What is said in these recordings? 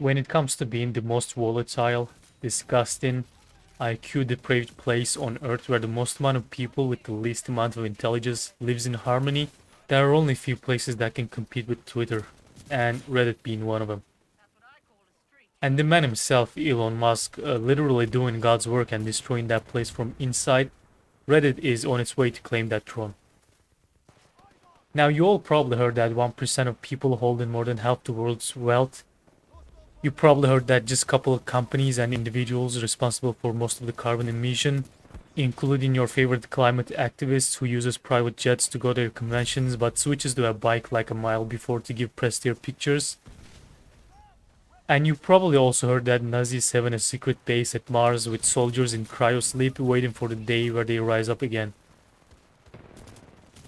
When it comes to being the most volatile, disgusting, IQ depraved place on Earth where the most amount of people with the least amount of intelligence lives in harmony, there are only few places that can compete with Twitter, and Reddit being one of them. And the man himself, Elon Musk, literally doing God's work and destroying that place from inside, Reddit is on its way to claim that throne. Now, you all probably heard that 1% of people holding more than half the world's wealth. You probably heard that just a couple of companies and individuals responsible for most of the carbon emission, including your favorite climate activist who uses private jets to go to their conventions but switches to a bike like a mile before to give press their pictures. And you probably also heard that Nazis have a secret base at Mars with soldiers in cryosleep waiting for the day where they rise up again.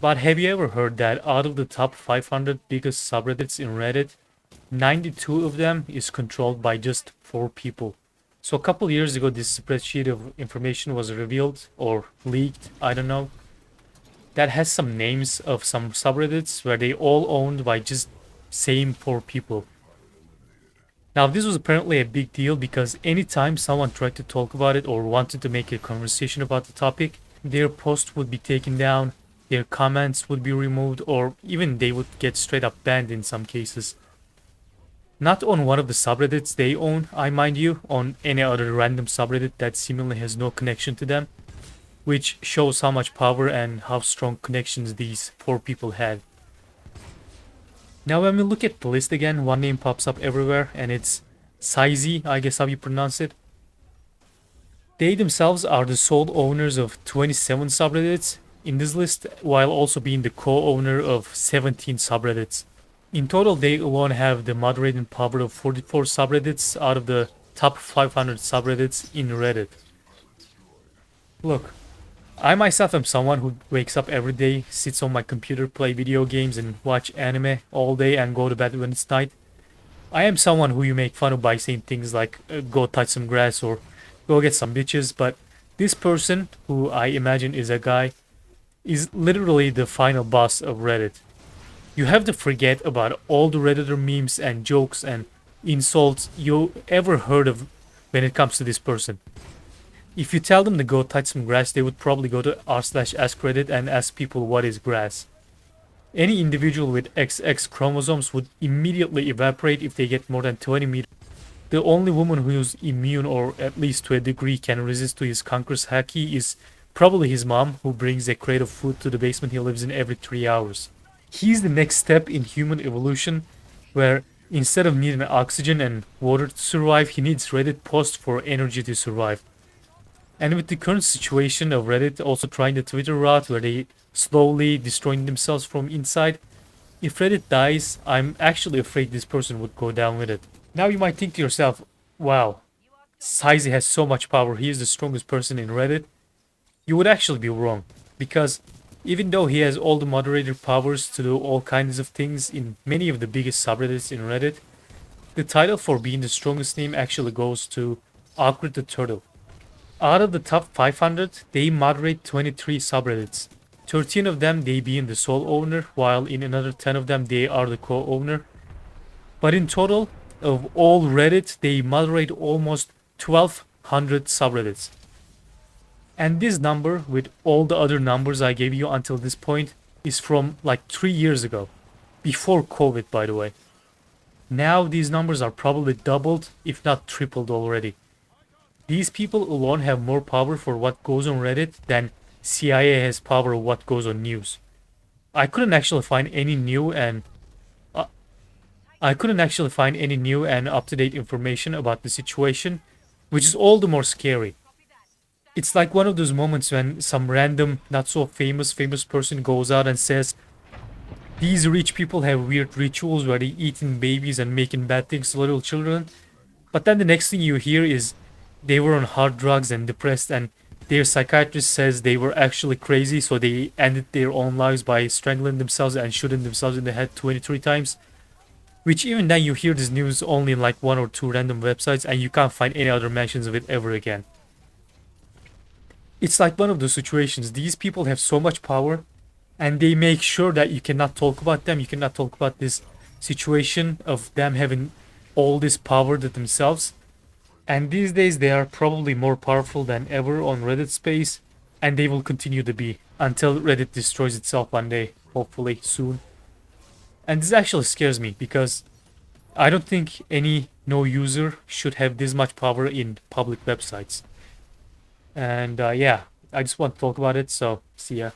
But have you ever heard that out of the top 500 biggest subreddits in Reddit, 92 of them is controlled by just 4 people? So a couple years ago, this spreadsheet of information was revealed or leaked, I don't know, that has some names of some subreddits where they all owned by just same 4 people. Now, this was apparently a big deal because anytime someone tried to talk about it or wanted to make a conversation about the topic, their post would be taken down, their comments would be removed, or even they would get straight up banned in some cases. Not on one of the subreddits they own, I mind you, on any other random subreddit that seemingly has no connection to them, which shows how much power and how strong connections these 4 people had. Now when we look at the list again, one name pops up everywhere and it's Saizi, I guess how you pronounce it. They themselves are the sole owners of 27 subreddits in this list, while also being the co-owner of 17 subreddits. In total, they alone have the moderating power of 44 subreddits out of the top 500 subreddits in Reddit. Look, I myself am someone who wakes up every day, sits on my computer, play video games and watch anime all day and go to bed when it's night. I am someone who you make fun of by saying things like go touch some grass or go get some bitches, but this person, who I imagine is a guy, is literally the final boss of Reddit. You have to forget about all the Redditor memes and jokes and insults you ever heard of when it comes to this person. If you tell them to go touch some grass, they would probably go to r/askreddit and ask people what is grass. Any individual with XX chromosomes would immediately evaporate if they get more than 20 meters. The only woman who is immune, or at least to a degree can resist to his conqueror's haki, is probably his mom, who brings a crate of food to the basement he lives in every 3 hours. He's the next step in human evolution, where instead of needing oxygen and water to survive, he needs Reddit posts for energy to survive. And with the current situation of Reddit also trying the Twitter route where they slowly destroying themselves from inside, if Reddit dies, I'm actually afraid this person would go down with it. Now you might think to yourself, wow, Saizi has so much power, he is the strongest person in Reddit. You would actually be wrong, because even though he has all the moderator powers to do all kinds of things in many of the biggest subreddits in Reddit, the title for being the strongest name actually goes to Awkward the Turtle. Out of the top 500, they moderate 23 subreddits. 13 of them they being the sole owner, while in another 10 of them they are the co-owner. But in total, of all Reddit, they moderate almost 1200 subreddits. And this number, with all the other numbers I gave you until this point, is from like 3 years ago. Before COVID, by the way. Now these numbers are probably doubled, if not tripled already. These people alone have more power for what goes on Reddit than CIA has power of what goes on news. I couldn't actually find any new and up-to-date information about the situation, which is all the more scary. It's like one of those moments when some random, not so famous person goes out and says, these rich people have weird rituals where they eating babies and making bad things to little children. But then the next thing you hear is they were on hard drugs and depressed, and their psychiatrist says they were actually crazy, so they ended their own lives by strangling themselves and shooting themselves in the head 23 times. Which even then you hear this news only in like 1 or 2 random websites and you can't find any other mentions of it ever again. It's like one of those situations. These people have so much power and they make sure that you cannot talk about them. You cannot talk about this situation of them having all this power to themselves. And these days they are probably more powerful than ever on Reddit space, and they will continue to be until Reddit destroys itself one day, hopefully soon. And this actually scares me because I don't think any no user should have this much power in public websites. And yeah, I just want to talk about it, so see ya.